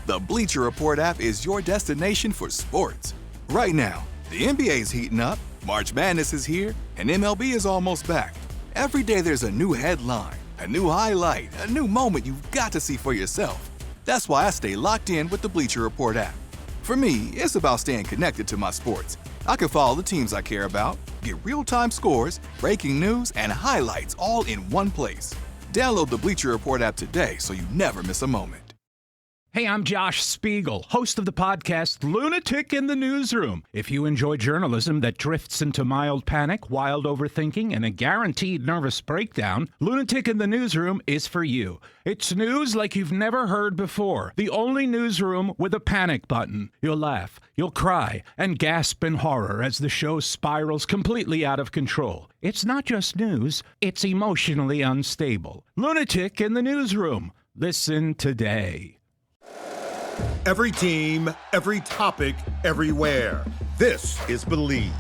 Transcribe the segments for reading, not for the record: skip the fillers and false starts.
The Bleacher Report app is your destination for sports. Right now, the NBA's heating up, March Madness is here, and MLB is almost back. Every day there's a new headline, a new highlight, a new moment you've got to see for yourself. That's why I stay locked in with the Bleacher Report app. For me, it's about staying connected to my sports. I can follow the teams I care about, get real-time scores, breaking news, and highlights all in one place. Download the Bleacher Report app today so you never miss a moment. Hey, I'm Josh Spiegel, host of the podcast Lunatic in the Newsroom. If you enjoy journalism that drifts into mild panic, wild overthinking, and a guaranteed nervous breakdown, Lunatic in the Newsroom is for you. It's news like you've never heard before. The only newsroom with a panic button. You'll laugh, you'll cry, and gasp in horror as the show spirals completely out of control. It's not just news, it's emotionally unstable. Lunatic in the Newsroom. Listen today. Every team, every topic, everywhere. This is Believe.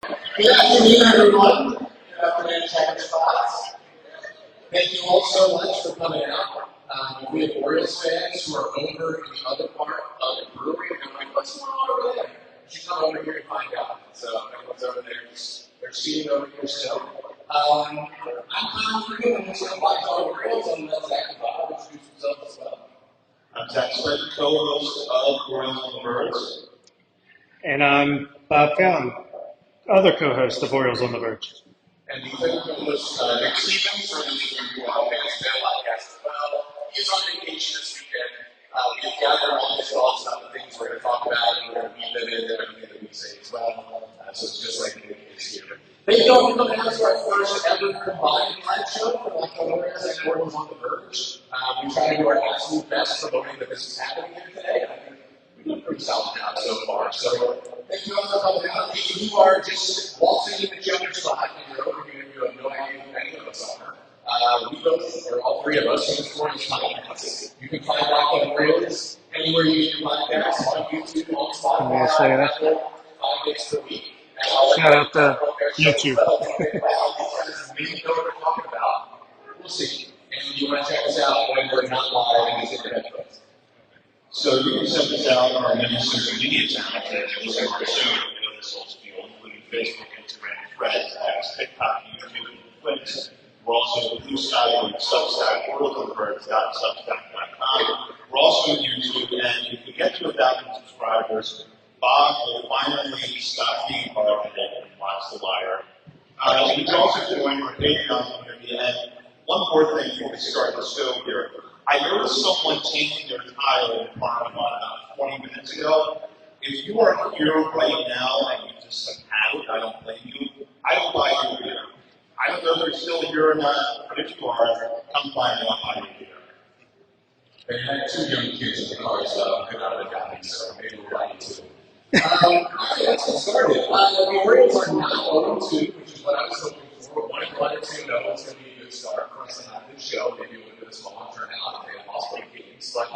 Good afternoon, everyone. Good afternoon, Checkerspot. Thank you all so much for coming out. We have Orioles fans who are over in the other part of the brewery, and they're like, what's going on over there? You should come over here and find out. So everyone's over there. They're seating over here still. I'm Kyle Freeman, and I'm by the Orioles, and that's Zach Bob, introduce himself as well. I'm Zach Smith, co-host of Orioles on the Verge. And I'm Bob Fallon, other co-host of Orioles on the Verge. And the other co-host, Nick Stevens, for those of you who are fans of that podcast as well. He's on vacation this weekend. We've gathered all his thoughts about the things we're going to talk about, and we're going to weave them into everything that we say as well. So it's just like Nick is here. Thank you all for coming out to our first ever combined live show for the Orioles and Orioles on the Verge. We try to do our absolute best promoting that this is happening here today, and I think we've done a pretty solid job so far. So thank you all for coming out. If you are just waltzing in the Checkerspot and you're over here and you have no idea who any of us are, we both, or all three of us, are the Orioles podcasts. You can find out on Orioles anywhere you get your podcasts, on YouTube, on Spotify, Apple, 5 days per week. Shout out to YouTube. Maybe know what we're talking about. We'll see. And you want to check us out when we're not live and it's in your headphones. So you can check us out on our many social media channels that you listen to our show in the social field, including Facebook, Instagram, Threads, X, TikTok, YouTube, and Twitch. We're also Blue Sky on Substack, orioleonthebirds.substack.com. We're also on YouTube, and if we get to 1,000 subscribers, Bob will finally stop being hard and watch The Wire. You can also join our Patreon community. And one more thing before we start the show here. I noticed someone changing their tile in the parking lot about 20 minutes ago. If you are here right now and you just have it, I don't blame you. I will buy you a beer. I don't know if you're still here or not, but if you are, come find me, I'll buy you a beer. They had 2 young kids in the car, so they're not a guy, so maybe we'll buy you 2. Let's get started. The Orioles are not 0-2, which is what I was hoping for. 1-2, no, it's going to be a good start for us to have this show. Maybe a little bit of small turnout if they lost 8 games. But I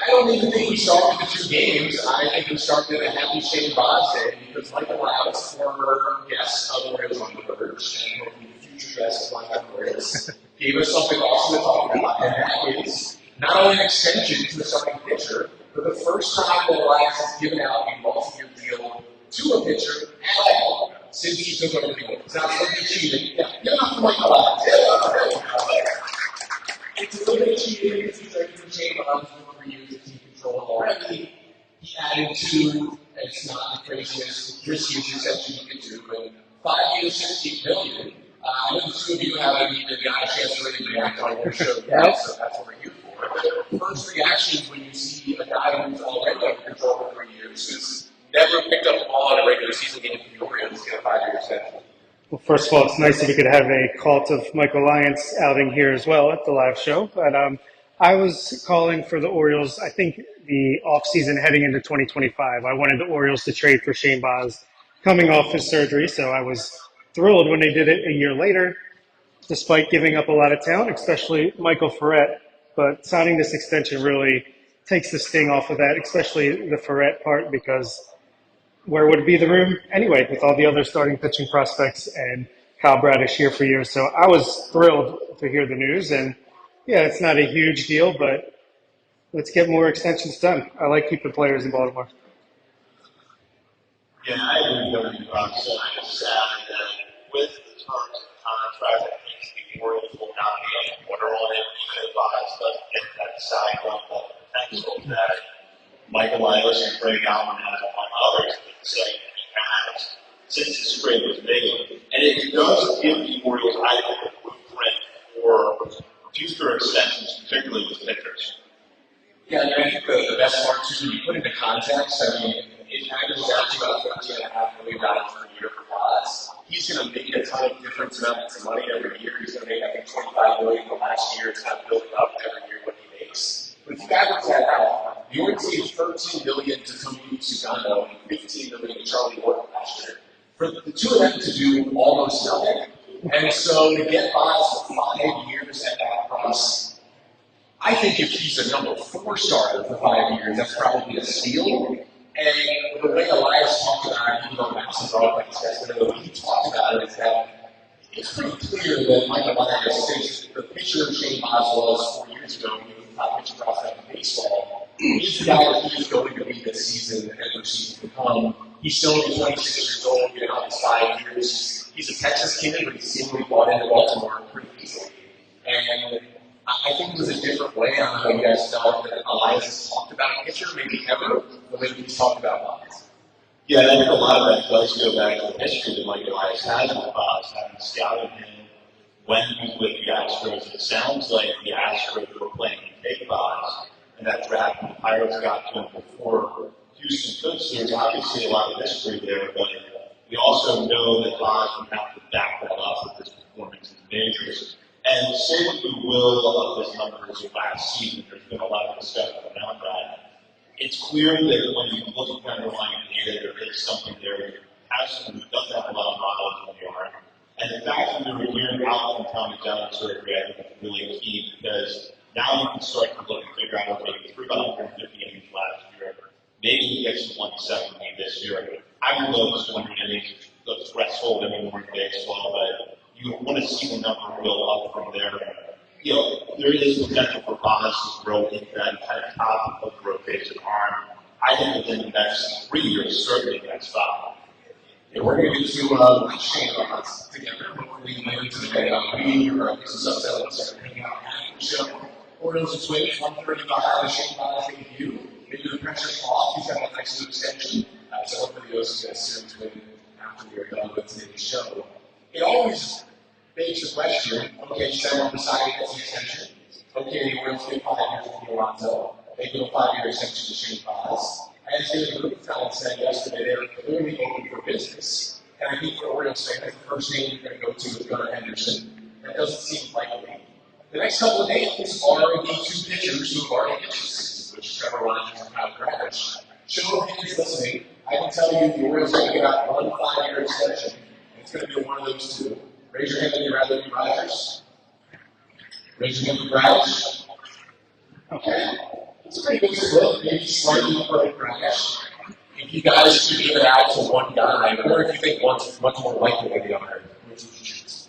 don't even think we start with the 2 games. I think we start with a happy Shane Baz day because Michael Louds, former guest of Orioles on the Verge, and hopefully the future guest of Michael Orioles, gave us something awesome to talk about, and that is not only an extension to the starting pitcher, for the first time that Louds has given out a multi-year deal to a pitcher at all since he took over the game. It's not something cheating. Yeah, give it up for Michael Louds. It's a little bit cheating because he's already been Shane Baz for 3 years of team control already. He added 2, and it's not the craziest, riskiest extension you can do, but 5 years, $16 million. I know the 2 of you haven't even gotten a chance to really react on your show yet, so that's what we're here for. First reactions when you see a guy who's already under control for 3 years, who's never picked up a ball in a regular season game for the Orioles, get a 5-year extension. Well, first of all, it's nice if we could have a Cult of Michael Lyons outing here as well at the live show. But I was calling for the Orioles, I think, the offseason heading into 2025. I wanted the Orioles to trade for Shane Baz coming off his surgery, so I was thrilled when they did it a year later, despite giving up a lot of talent, especially Michael Ferret. But signing this extension really takes the sting off of that, especially the Ferret part, because where would be the room anyway with all the other starting pitching prospects and Kyle Bradish here for years? So I was thrilled to hear the news. And, yeah, it's not a huge deal, but let's get more extensions done. I like keeping players in Baltimore. Yeah, I agree with everything Bob said. I'm just sad that with the terms of the contract, I think the Orioles will not be able to order on it, even if Bob doesn't get that side on the potential that Michael Elias and Greg Allen has among others that say he has since his trade was made. And it does give the Orioles, I think, a blueprint for future extensions, particularly with pitchers. Yeah, and I think the best part, too, when you put into context, I mean, it averages out to about $13.5 million per year for Paz. He's going to make a ton of different amounts of money every year. He's going to make, I think, $25 million from last year. It's kind of building up every year what he makes. But if you average that out, the Orioles gave $13 million to Tomohiro Sugano and $15 million to Charlie Morton last year. For the two of them to do almost nothing. And so to get Paz for 5 years at that price, I think if he's a number 4 starter for 5 years, that's probably a steal. And the way Elias talked about it, even though Max broadcast yesterday, the way he talked about it is that it's pretty clear that Mike Elias thinks the pitcher Shane Baz was 4 years ago, he was the top pitcher prospect in baseball. He's the guy that he is going to be this season and the season to come. He's still only 26 years old, been on his 5 years. He's a Texas kid, but he's seemingly bought into Baltimore pretty easily. And I think it was a different way on how you guys felt that Elias has talked about a pitcher, maybe ever, the way he's talked about Bonds. Yeah, and I think a lot of that does go back to the history that Mike Elias has with Bonds, having scouted him when he was with the Astros. It sounds like the Astros were playing to take Bonds, and that draft the Pirates got to him before Houston could. So there's obviously a lot of history there, but we also know that Bonds would have to back that up with his performance in the majors. And say what you will of his numbers last season, there's been a lot of discussion around that. It's clear that when you look at the underlying data, there is something there. You have someone who doesn't have a lot of knowledge in the art. And the fact that we were hearing out from Tommy John surgery, I think is really key because now you can start to look and figure out, okay, he threw about 150 innings last year. Maybe he gets to 170 this year. I don't know if 100 innings the threshold anymore in baseball, but you want to see the number go up from there. You know, there is potential for Bonds to grow into that kind of top of the rotation arm. I think within the next 3 years, certainly next 5. And we're going to get to Shane Bonds together. Hopefully later today on B or this is something that's going to hang out after the show. Orioles is waiting 135 to Shane Bonds debut. Maybe the pressure's off. He's got a nice new extension. So hopefully he goes to get a series win after we're done with today's show. It always begs the question, okay, Sam decided that's the extension. Okay, the Orioles get 5 years with Toronto. They give a 5-year extension to Shane Bonds. And as David Rubenstein said yesterday, they're clearly open for business. And I think for Orioles fans, the first name you're going to go to is Gunnar Henderson. That doesn't seem likely. The next couple of days are the 2 pitchers who have already pitched this season, which is Trevor Rogers and Kyle Bradish. Show if he's listening, I can tell you the Orioles are going to get out 1 5-year extension. It's going to be one of those 2. Raise your hand if you'd rather be Rogers. Raise your hand for Bradish. Okay. It's a pretty good split, maybe slightly more than Bradish. If you guys could give it out to one guy, or if you think one's much more likely than the other, which would you choose?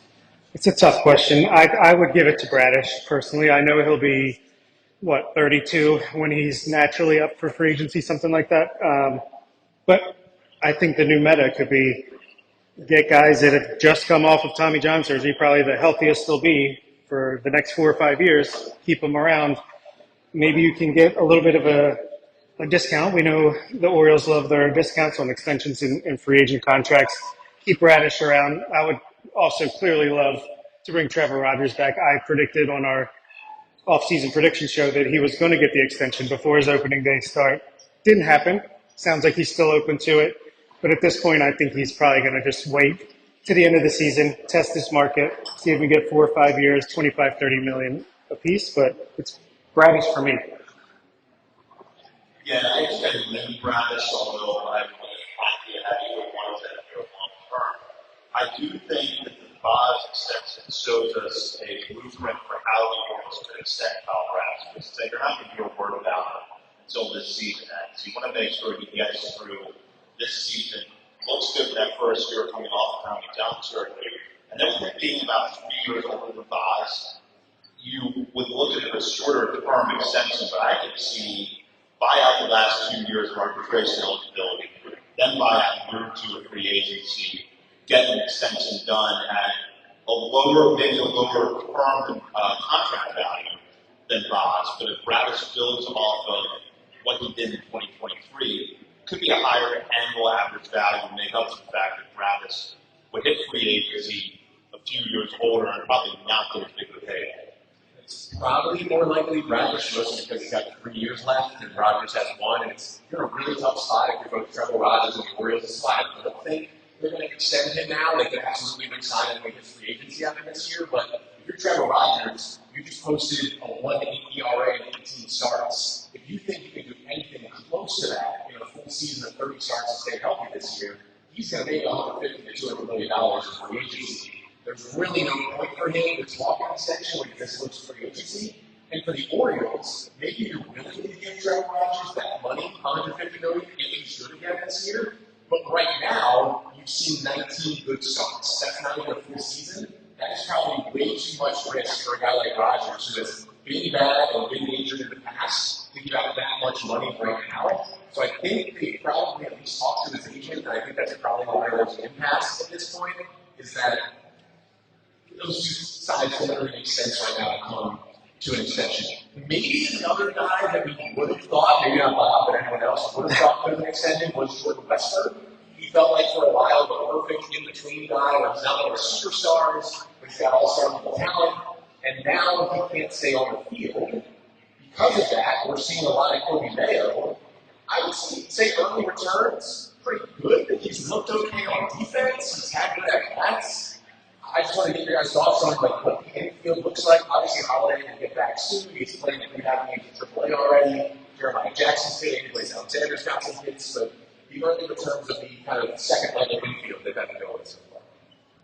It's a tough question. I would give it to Bradish, personally. I know he'll be, 32 when he's naturally up for free agency, something like that. But I think the new meta could be get guys that have just come off of Tommy John surgery, probably the healthiest they'll be for the next 4 or 5 years, keep them around. Maybe you can get a little bit of a discount. We know the Orioles love their discounts on extensions and free agent contracts. Keep Radish around. I would also clearly love to bring Trevor Rogers back. I predicted on our off-season prediction show that he was going to get the extension before his opening day start. Didn't happen. Sounds like he's still open to it. But at this point, I think he's probably going to just wait to the end of the season, test this market, see if we get 4 or 5 years, 25, 30 million apiece. But it's Bradish for me. Yeah, I think I lean Bradish, although I'm happy to have either one of them here long term. I do think that the Boz extension shows us a blueprint for how the Orioles could extend Kyle Bradish. Because you're not going to hear a word about him until this season ends. You want to make sure he gets through this season. Looks good for that first year coming off of Tommy John surgery. And then with him being about 3 years older than Boz, you would look at it as a shorter term extension, but I could see buy out the last 2 years of arbitration eligibility, then buy out year or two of free agency, get an extension done at a lower, maybe a lower term contract value than Ross, but if Ravis builds off of what he did in 2023, could be a higher annual average value to make up for the fact that Ravis would hit free agency a few years older and probably not get as big of a payday. It's probably more likely Ravis was because he's got 3 years left and Rogers has one, and you're in a really tough spot if you're both Trevor Rogers and the Orioles. It's fine. I don't think they're going to extend him now. They could absolutely resign him with his free agency after this year, but if you're Trevor Rogers, you just posted a 1.8 ERA and 18 starts. If you think you can do anything close to that in a full season of 30 starts and stay healthy this year, he's going to make $150 to $200 million in free agency. There's really no point for him to talk an extension when he this looks free agency. And for the Orioles, maybe you're willing to give Trevor Rogers that money, $150 million, if he's good again this year. But right now, you've seen 19 good starts. That's not even a full season. That is probably way too much risk for a guy like Rogers, who has been bad and been injured in the past, to give out that much money right now. So I think they probably at least talk to his agent, and I think that's probably why there's an impasse at this point, is that those two sides don't really make sense right now to come to an extension. Maybe another guy that we would have thought, maybe not Bob, but anyone else would have thought could have been extended was Jordan Westford. He felt like for a while the perfect in-between guy where he's not one of the superstars, but he's got all-star level talent, and now he can't stay on the field. Because of that, we're seeing a lot of Kobe Mayo. I would say early returns, pretty good. He's looked okay on defense. He's had good at-bats. I just want to get your guys' thoughts on what the infield looks like. Obviously, Holiday will get back soon. He's playing in rehab games in AAA already. Jeremiah Jackson's hitting. Blaze Alexander's got some hits. But the early returns of the kind of second level infield they've had to go with so far.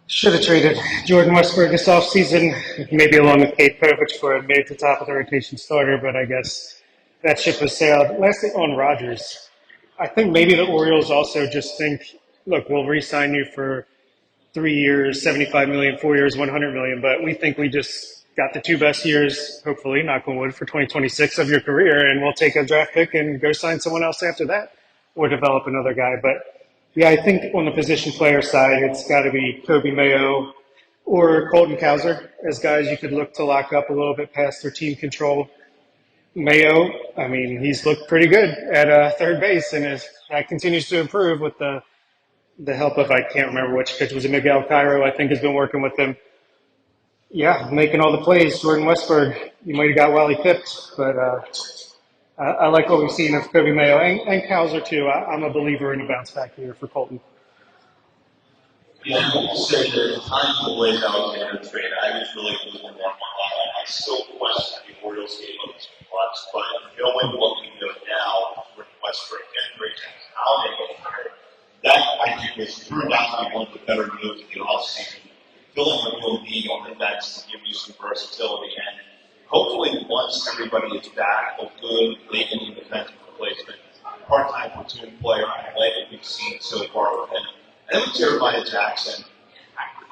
Should have traded Jordan Westbrook this offseason, maybe along with Kate Povich for a mid to top of the rotation starter, but I guess that ship has sailed. Lastly, on Rodgers, I think maybe the Orioles also just think, look, we'll re-sign you for 3 years, $75 million, 4 years, $100 million, but we think we just got the two best years, hopefully, knock on wood, for 2026 of your career, and we'll take a draft pick and go sign someone else after that or develop another guy. But yeah, I think on the position player side, it's got to be Kobe Mayo or Colton Cowser as guys you could look to lock up a little bit past their team control. Mayo, I mean, he's looked pretty good at third base, and that continues to improve with the help of, I can't remember which pitch, was it Miguel Cairo, I think, has been working with him. Yeah, making all the plays. Jordan Westberg, you might have got while he pipped, but I like what we've seen of Kobe Mayo and Cowser, too. I'm a believer in a bounce back here for Colton. Yeah, I would say that the time of the Blaze Alexander trade, I was really looking at I still question the Orioles gave up too much, but knowing what we know now with Westbrook and Bridges, how they get hired, that I think has turned out to be one of the better moves in the offseason. Filling a real need on the bench to give you some versatility, and hopefully once everybody is back, a good late-inning defensive replacement, part-time platoon player, I like what we've seen so far with him. And with Jeremiah Jackson,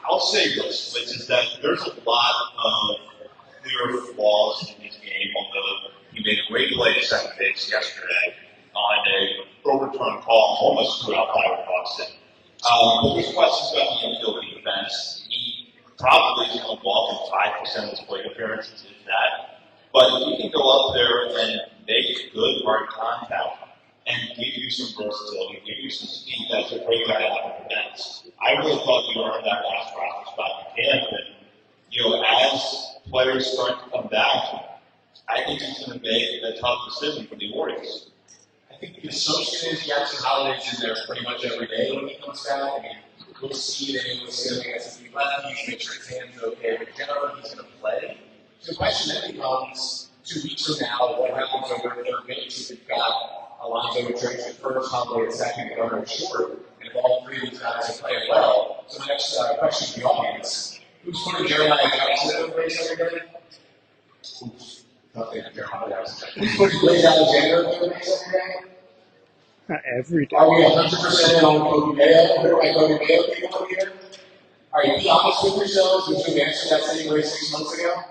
I'll say this, which is that there's a lot of clear flaws in his game, although he made a great play at second base yesterday on a overturned call, almost threw out Byron Buxton. But there's questions about the infield defense. He probably is going to walk in 5% of his plate appearances, if that. But if he can go up there and make good hard contact and give you some versatility, give you some speed, that's a great guy out of the bench. I really thought we earned that last roster spot in camp. And, as players start to come back, I think he's going to make a tough decision for the Orioles. I think the assumption is Jackson Holiday's in there pretty much every day when he comes back. I mean, we'll see that he was sitting against a few lefties, make sure his hands are okay, but generally he's going to play. So the question then becomes, 2 weeks from now, what happens over third base if you've got Alonso who trades at first, Holiday at second, and Garner short, and if all three of these guys are playing well? So the next question to the audience, who's putting Jeremiah Jackson at third base every day? Who's putting Blaze Alexander at third base every day? Not every day. Are we 100% in on Kobe Mayo? Where do I Kobe Mayo people here? Are you honest with yourselves? Did you answer that same way 6 months ago?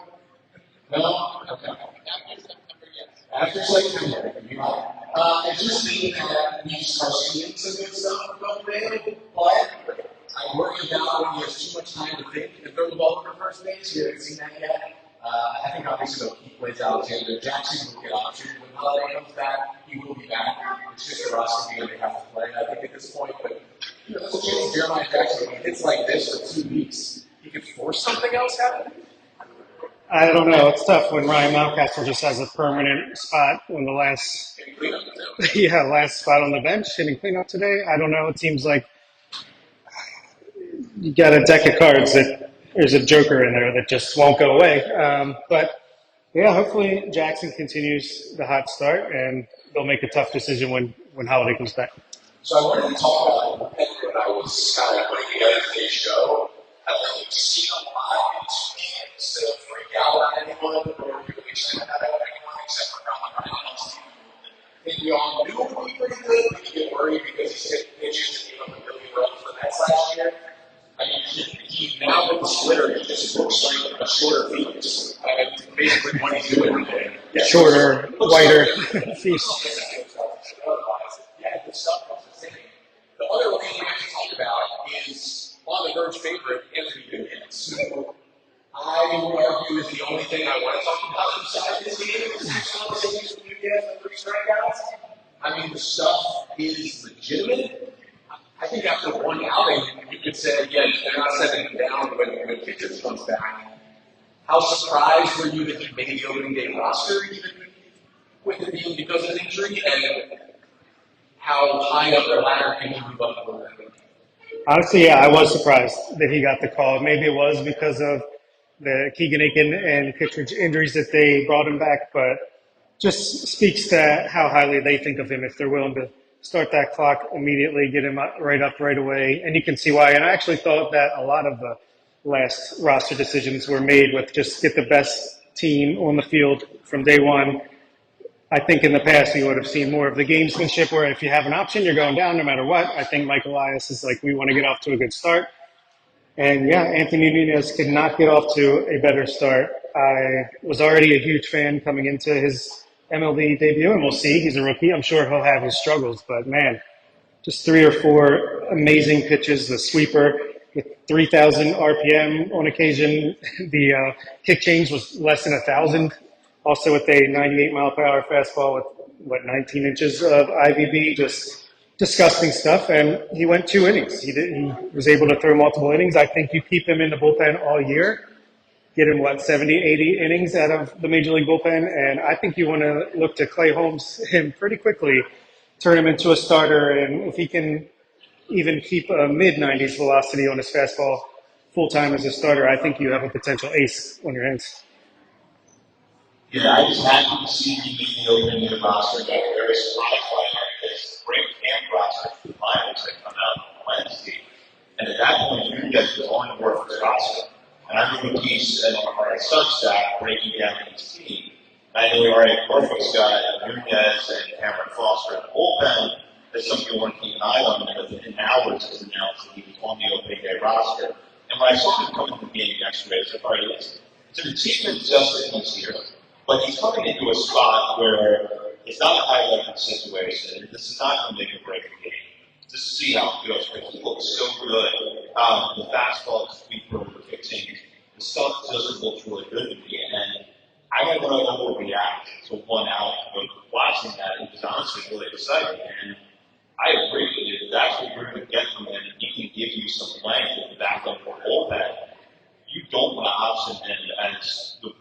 No? Okay. After September, I just think that we are seeing some good stuff from Bale, but I worry about when he has too much time to think and throw the ball for first base. We haven't seen that yet. I think obviously they'll keep plays Alexander. Jackson will get options. When Holiday comes back, he will be back. It's just a roster game they have to play, I think, at this point. But there's a chance Jeremiah Jackson, when he hits like this for 2 weeks, he could force something else happen. I don't know. It's tough when Ryan Mountcastle just has a permanent spot on the last, last spot on the bench hitting cleanup today. I don't know. It seems like you got a deck of cards that there's a joker in there that just won't go away. But yeah, hopefully Jackson continues the hot start and they'll make a tough decision when Holiday comes back. So I wanted to talk about when I was kind of putting together today's show. I like to see a lot instead of freak out on anyone or really excited about anyone except for Ryan. And we all knew it would be pretty good, but you get worried because he's hit pitches and gave up a million runs for the Mets last year. I mean, he now with the splitter, he just looks like a shorter Phoenix. Basically what he's doing today. Yeah, shorter, whiter feet. Yeah, good stuff. The other thing we have to talk about is on the verge favorite, Anthony Nunez. So I would argue is the only thing I want to talk about inside this game is this conversation with Nunez and 3 strikeouts. I mean, the stuff is legitimate. I think after one outing, you could say, yeah, they're not sending him down when Kitchens comes back. How surprised were you that he made the opening day roster, even with it being because of an injury? And how high up the ladder can he move up the ladder? Honestly, yeah, I was surprised that he got the call. Maybe it was because of the Keegan Aiken and Kittredge injuries that they brought him back, but just speaks to how highly they think of him if they're willing to start that clock immediately, get him right up right away. And you can see why. And I actually thought that a lot of the last roster decisions were made with just get the best team on the field from day one. I think in the past we would have seen more of the gamesmanship where if you have an option, you're going down no matter what. I think Mike Elias is like, we want to get off to a good start. And yeah, Anthony Nunez could not get off to a better start. I was already a huge fan coming into his MLB debut, and we'll see. He's a rookie. I'm sure he'll have his struggles, but man, just 3 or 4 amazing pitches. The sweeper with 3,000 RPM on occasion. The kick change was less than 1,000. Also with a 98-mile-per-hour fastball with 19 inches of IVB, just disgusting stuff. And he went 2 innings. He was able to throw multiple innings. I think you keep him in the bullpen all year, get him, 70, 80 innings out of the Major League bullpen. And I think you want to look to Clay Holmes him pretty quickly, turn him into a starter. And if he can even keep a mid-90s velocity on his fastball full-time as a starter, I think you have a potential ace on your hands. Yeah, I was happy to see you meet the opening of the roster. I was very surprised by it because great camp roster for the Lions that come out on Wednesday. And at that point, you guys were on board for the roster. And I wrote a piece on our Substack breaking down his team. I know all right, Norfolk's got Nunez and Cameron Foster in the bullpen. That's something you want to keep an eye on because in hours was announced that he was on the opening day roster. And when I saw him come to the game yesterday, I said, all right, it's an achievement just that he's here. But he's coming into a spot where it's not a high-level situation. This is not going to make or break the game. Just to see how it goes. But he looks so good. The fastball, the sweeper, the pitching, the stuff just looks really good to me. And I don't want to overreact to one out. But watching that, it was honestly really exciting. And I agree. If that's what you're going to get from him, and he can give you some length in the back of the bullpen, you don't want to option him as the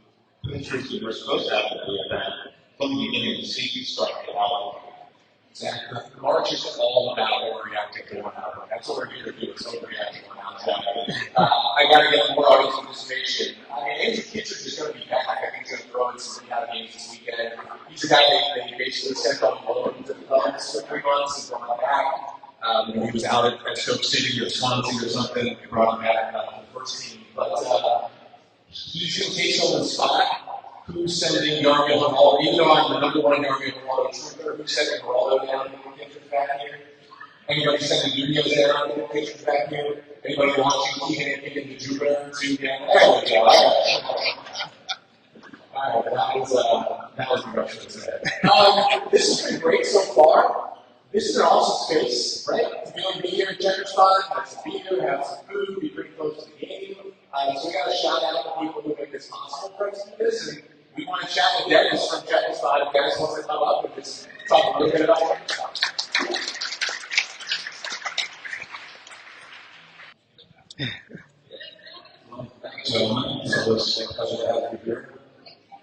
pitchers that we're supposed to have to do that from the beginning of the season start to out. Exactly. March is all about overreacting to one out. That's what we're here to do, is overreact to one out. I got to get more audience participation. I mean, Andrew Kittredge is going to be back. I think he's going to throw in some out games this weekend. He's a guy they basically sent on loan to the Cubs for 3 months and brought him back. When he was out at Stoke City or Swansea or something, they brought him back for the first team. But he's going to take someone's spot. Who's sending Yarmil Hall? Even though I'm the number one Yarmil Hall truther, who's sending Geraldo down to get Kittredge back here? Anybody sending Nunez down to get Kittredge back here? Anybody watching Keegan Aiken to Jupiter to get All right, that was impressive. This has been great so far. This is an awesome space, right? To be able to be here at Checkerspot, have some beer, have some food, be pretty close to the game. So we got to shout out the people who make this possible for us to do this, and we want to chat with Dennis from Checkerspot. If Dennis wants to come up and just talk a little bit about Checkerspot. So, it's a pleasure to have you here.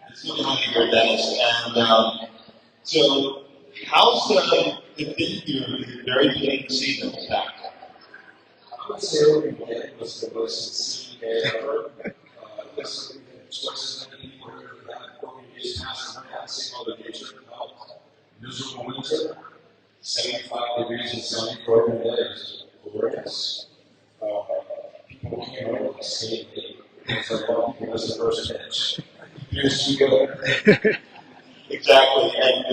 It's good to have you here, Dennis. And so, how's it been here at the very beginning of the season? I would say opening day was the most insane day ever. This was many people here for that 40 days past, and I had seen all the nature of miserable winter, 75 degrees and sunny for opening day. It was glorious. People came over to skate. It's like, well, give us the first pitch. Here's you go. Exactly. And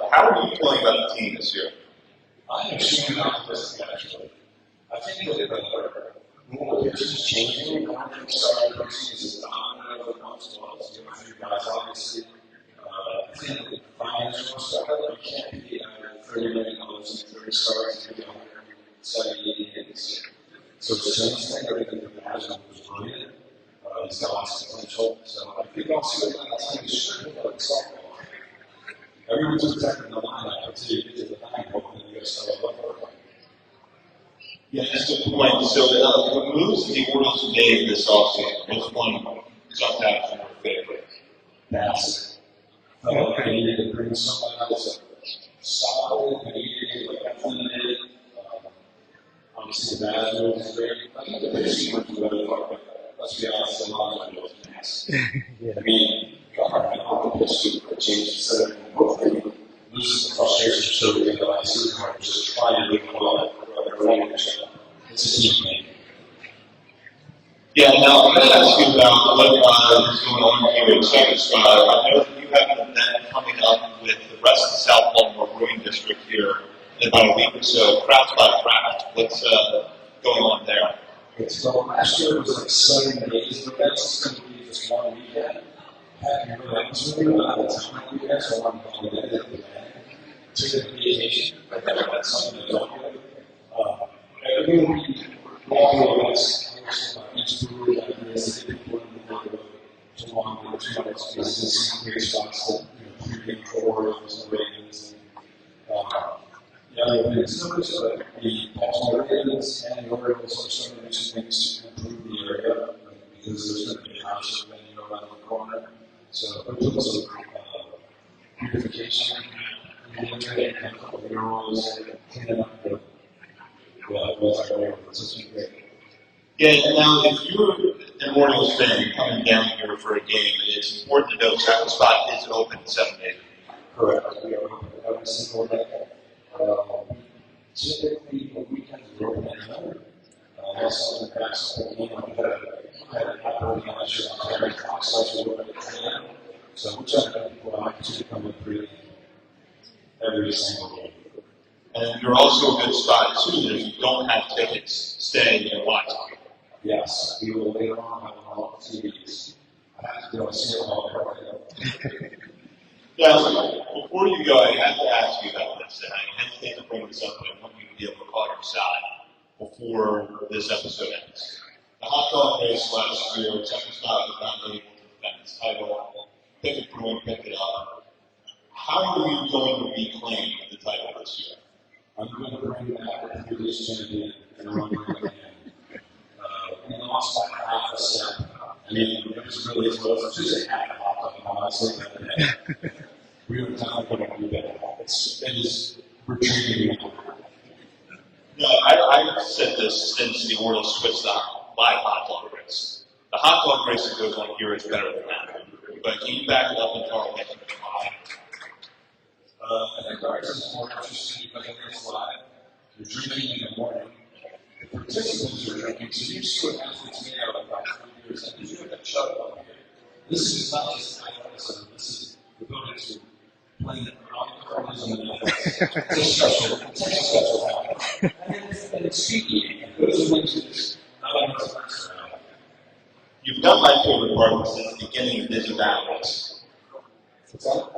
how are you feeling about the team this year? I'm extremely optimistic, actually. I think that the pitch is changing. I think starting the season is dominant over the months was. You know, you guys obviously, I think the financial stuff, you can't be $30 million and 30 starts and be 170, 80 hits. So it's changed. I think the management was brilliant. He's got lots of potential. So I think I'll see what kind of team is should be like softball. Everyone's protecting the lineup until you get to the nine hole and you guys start looking for it. Yeah, that's a good point. So, what moves the Orioles made this offseason? Which one jumped out as your favorite? That's it. Felt like I needed to bring somebody that's solid, immediate, like definitely. Obviously, the bad move is great. I think the pitching went to better part, but let's be honest, a lot of it was nice. I mean, God, I hope the pitching change instead of hopefully loses the frustration so we can go out to the car, just trying to do well at it's a team game. Yeah, now I'm going to ask you about what is going on here at Checkerspot. I know that you have an event coming up with the rest of the South Baltimore Brewing District here in about a week or so. Crowds by Craft. What's going on there? So last year was like 7 days, but that's going to be just one weekend. It was really not a time weekend, so I'm going to get it to the vacation. I think that's something to don't do. Every week, all the events, each brewery ideas, and people in the neighborhood to long and 2 minutes because there's some great spots that pre-game for Orioles and Ravens and the other things. So the Baltimore Ravens and the Orioles are starting to do some things to improve the area because there's going to be a concert venue around the corner. So we're doing some beautification in the area and a couple of murals, cleaning up the Yeah, now if you're an Orioles fan coming down here for a game, it's important to know Checkerspot is open 7 days. Correct. We are open every single day. Typically, the weekends are open at night. Also, in the past, we had an operating last year on Terry Fox, also open at 10 a.m. So we try to have people out to come in pretty every single day. And you're also a good spot, too, that if you don't have tickets, stay and watch. Yes, we will later on have all 2 weeks. I have to go and see it all right now. Now, before you go, I have to ask you about this, and I hesitate to bring this up, but I want you to be able to call your shot before this episode ends. The hot dog race last year, Checkerspot was not able to defend its title. Pickett Brewing picked it up. How are you going to reclaim the title this year? I'm going to bring back the previous champion and run it again. We lost by half a step. I mean, it was really close. It's just a half a hot dog, honestly. We were definitely going to do that. We're treating it. No, I've said this since the Orioles switched the live hot dog race. The hot dog race that goes on here is better than that. But can you back it up and tell me why? I think ours is more interesting because it's live. You're drinking in the morning. The participants are drinking, so you see what athletes made out of about 3 years. And you have that shut up here. This is not just athleticism. This is the ability to play around the corners and the networks. It's special. It's a special habit. And it's speaking. Those are things that's not enough to. You've done my favorite part since the beginning of Busy Battles.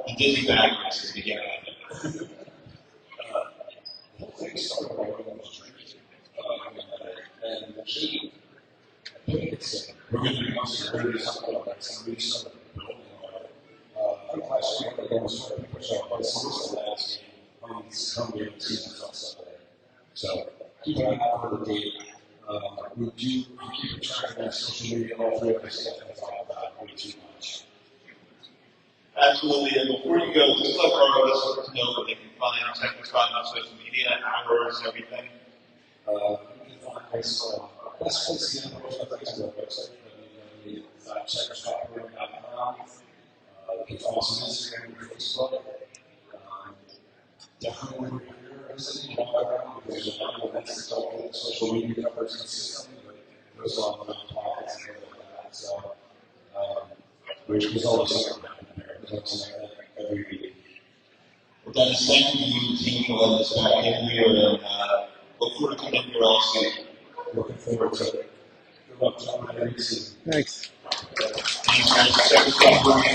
He did me backwards to begin with. Things started by when I was drinking. And actually, I think it's we're going to be months ago, really something like that. Somebody started building I think last year, I was trying to push out by some of the last game on these coming seasons on Sunday. So, keep an eye out for the date. We do keep track of that social media, all three of us stuff and talk about way too much. Absolutely, and before you go, just let our listeners know where they can find Checkerspot on social media, hours, everything. You can find us best place to get on our website, checkerspotbrewery.com. You can follow us on Instagram and Facebook. Definitely when you're here visiting, walk around because there's a lot of events that don't get social media coverage consistently, but there's a lot of pockets and things like that. So, which was always something there. There's always something like that every week. Well, Dennis, thank you, team, for letting us back in here, and look forward to coming here all soon. Looking forward to it. Good luck, John. Every season. Thanks. Thanks, guys. Checkerspot Brewery.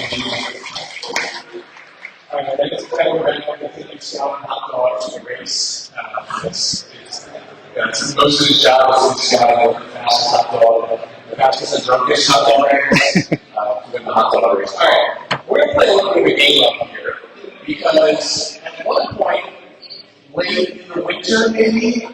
I guess we're going to continue selling hot dogs in the race. It's most of the job is the fastest hot dog, the fastest and drunkest hot dog race, win the hot dog race. All right, we're going to play a little bit of a game up here because at one point, late in the winter, maybe.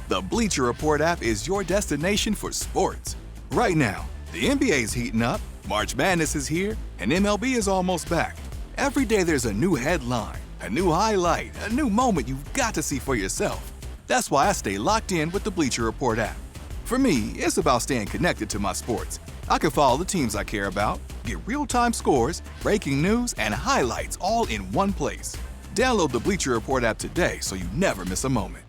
The Bleacher Report app is your destination for sports. Right now, the NBA is heating up, March Madness is here, and MLB is almost back. Every day there's a new headline, a new highlight, a new moment you've got to see for yourself. That's why I stay locked in with the Bleacher Report app. For me, it's about staying connected to my sports. I can follow the teams I care about, get real-time scores, breaking news, and highlights all in one place. Download the Bleacher Report app today so you never miss a moment.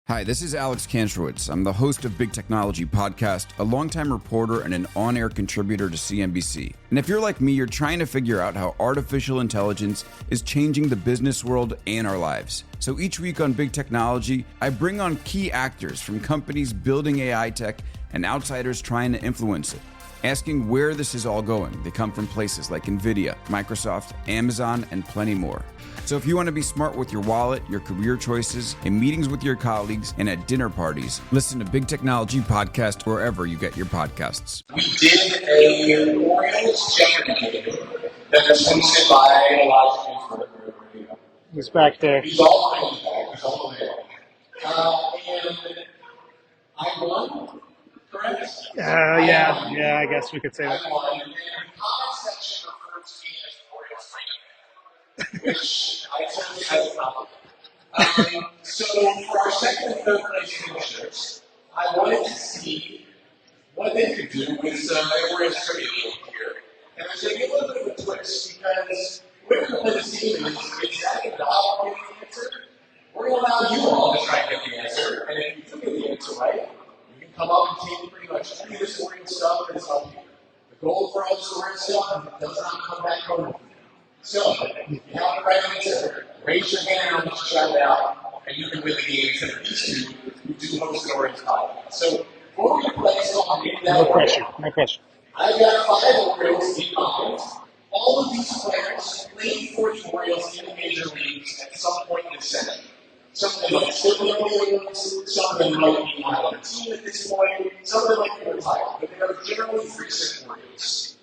Hi, this is Alex Kantrowitz. I'm the host of Big Technology Podcast, a longtime reporter and an on-air contributor to CNBC. And if you're like me, you're trying to figure out how artificial intelligence is changing the business world and our lives. So each week on Big Technology, I bring on key actors from companies building AI tech and outsiders trying to influence it, asking where this is all going. They come from places like NVIDIA, Microsoft, Amazon, and plenty more. So if you want to be smart with your wallet, your career choices, in meetings with your colleagues, and at dinner parties, listen to Big Technology Podcast wherever you get your podcasts. We did a Orioles Jeopardy game that was hosted by Elijah Ginsburg. He's back there. He's all the way back. He's all the way back. And I won, correct? Yeah, I guess we could say that. I won. And the comment section refers to me as Orioles fan, which I certainly have a problem. So for our second and third place finishers, I wanted to see what they could do with some Orioles trivia here. And there's going to be a little bit of a twist because we're going to play this game and it's Zach and Dob getting the answer. We're going to allow you all to try and get the answer. And if you do get the answer right, you can come up and take pretty much any of this Orioles stuff that's up here. The goal for all this Orioles stuff does not come back home with you. So, if you have the right answer, raise your hand and let's shout it out, and you can win the game for these two who do host the Orioles podcast. So, before we play someone in that No pressure. I've got 5 Orioles in mind. All of these players played for the Orioles in the major leagues at some point in the session. Some of them might still be on the Orioles, some of them might be not on the team at this point, some of them might be retired, but they are generally recent Orioles.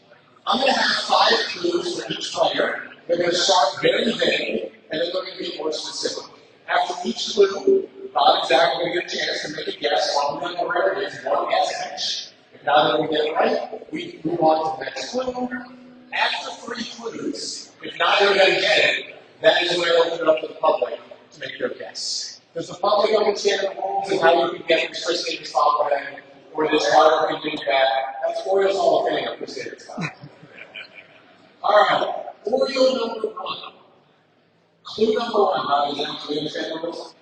I'm going to have 5 clues for each player. They're going to start very vague, and then they're going to be more specific. After each clue, Bob and Zach are going to get a chance to make a guess on where it is, one guess each. If neither of them get it right, we move on to the next clue. After 3 clues, if neither of them get it, that is when I open it up to the public to make their guess. Does the public understand the rules and how you can get this Chris Davis bobblehead, or this Carter can do that? That's Orioles Hall of Fame of Chris Davis. All right, Oriole number 1. Clue number 1, Bob, is that you understand this?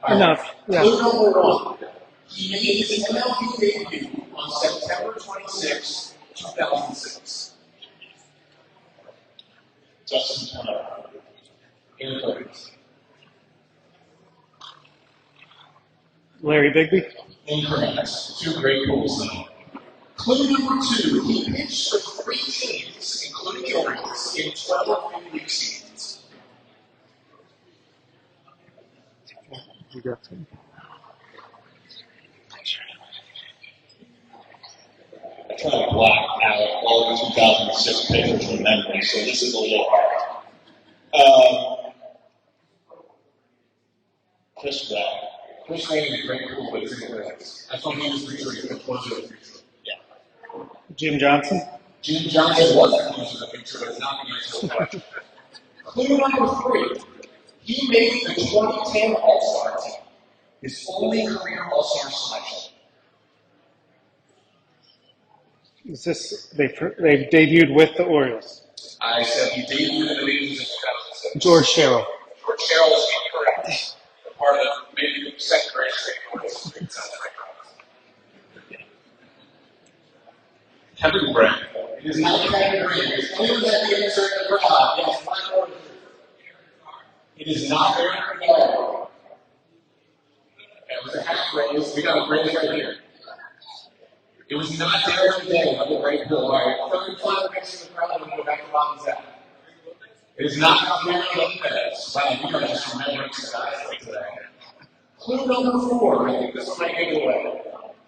Enough. Yeah. Clue number 1. He made his MLB debut on September 26, 2006. Justin Turner. Incorrect. Larry Bigby. Incorrect. 2 great pools now. Clue number 2. He pitched for 3 teams, including including the Orioles, in 12 big league seasons. You got some. I try to block out all the 2006 pictures from memory, so this is a little hard. Chris Brown. Chris Brown is very cool, but it's in the Orioles. I thought he was the closer of the future. Yeah. Jim Johnson. Jim Johnson was the closer of the future, but it's not the answer to the question. Clue number 3. He made the 2010 All-Star team. His only career All-Star selection. Is this they debuted with the Orioles? I said he debuted in the majors in 2006. George Sherrill. George Sherrill is incorrect. Part of the maybe the second greatest thing Kevin Brand. It is not Kevin Brand. It's only that the answer in the crowd. Yes, it is not Aaron Rodell. It was a half raise. We got a raise right here. It was not Darren Day of the Great Bill. All right, third final next to the crowd and go back to Bob Zach. It is not Javier Lopez. Wow, you guys just remembering some guys like today. Clue number 4. I think this one might give it away.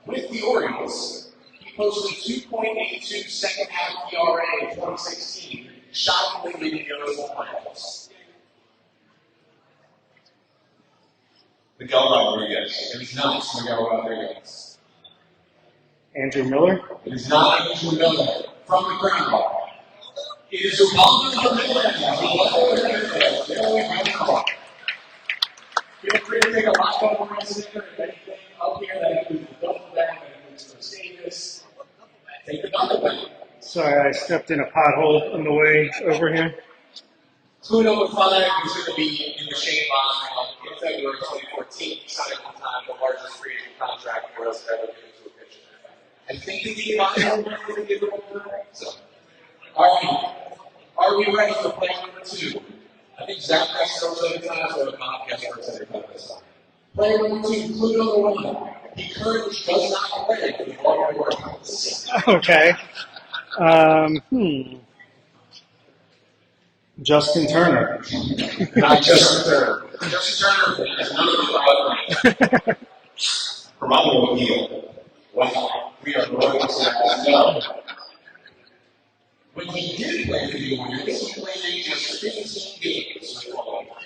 With the Orioles, he posted 2.82 second half ERA in 2016, shockingly leading the Orioles to the playoffs. Miguel Rodriguez. It is not Miguel Rodriguez. Andrew Miller. It is not Andrew Miller from the ground ball. It is Ubaldo Jimenez. Feel free to take a lot of runs in there. If anything up here that includes the double back, that includes first Davis, take the double back. Sorry, I stepped in a pothole on the way over here. Clue number 5 is going to be in the Shane Bond round. In February 2014, he signed at the time the largest free agent contract the Royals have ever given to a pitcher. I think the team on going to give it over. So, are we ready for play number 2? I think Zach Preston said it time, so Bob Kessler said it time this time. Player number 2, clue number 1. He currently does not play for the Orioles. Okay. Justin Turner. Not Justin Turner. Justin Turner is none of the other. Romano O'Neill. Wow, we are going to that. No. When he did play for the Orioles, he played just 15 games with the Orioles.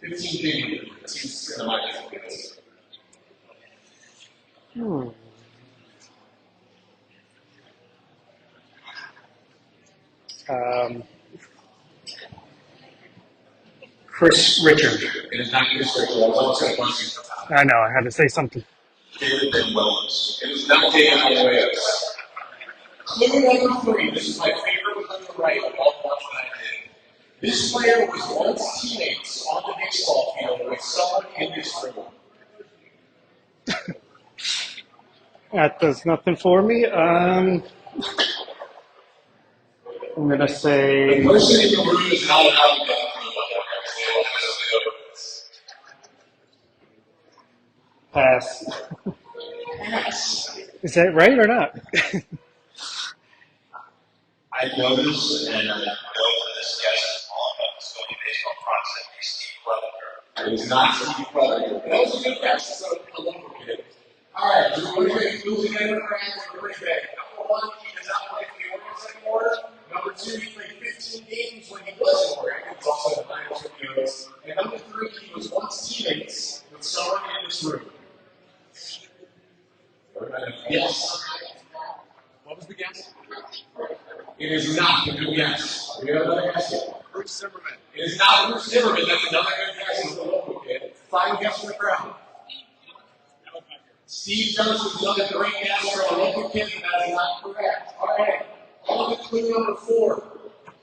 15 games. He's in the minors. Chris Richard. It is not Chris Richard. I was almost going to punch you. I know, I had to say something. David Williams. It is not David Williams. Clue number 3. This is my favorite one on the right of all the ones that I did. This player was once teammates on the baseball field with someone in this room. That does nothing for me. I'm going to say The person in the room is not allowed to get pass. pass. Is that right or not? I noticed, and I know that this guest is all about the Sony baseball proximity, Steve Clevenger. It was not Steve Clevenger. That was a good guess. So a local kid. All right, so we're going to move again with the pretty big. Number 1, he does not play for the Orioles anymore. Number 2, he played 15 games when he was in Oregon. It's also the minors with the Orioles. And number 3, he was once teammates with someone in this room. Yes. What was the guess? It is not the good guess. We have another guess here. Bruce Zimmerman. It is not Bruce Zimmerman. That's another good guess. It's a local kid. Final guess from the crowd. Steve Jones is another great guess for a local kid, but that is not correct. All right. On to clue number 4.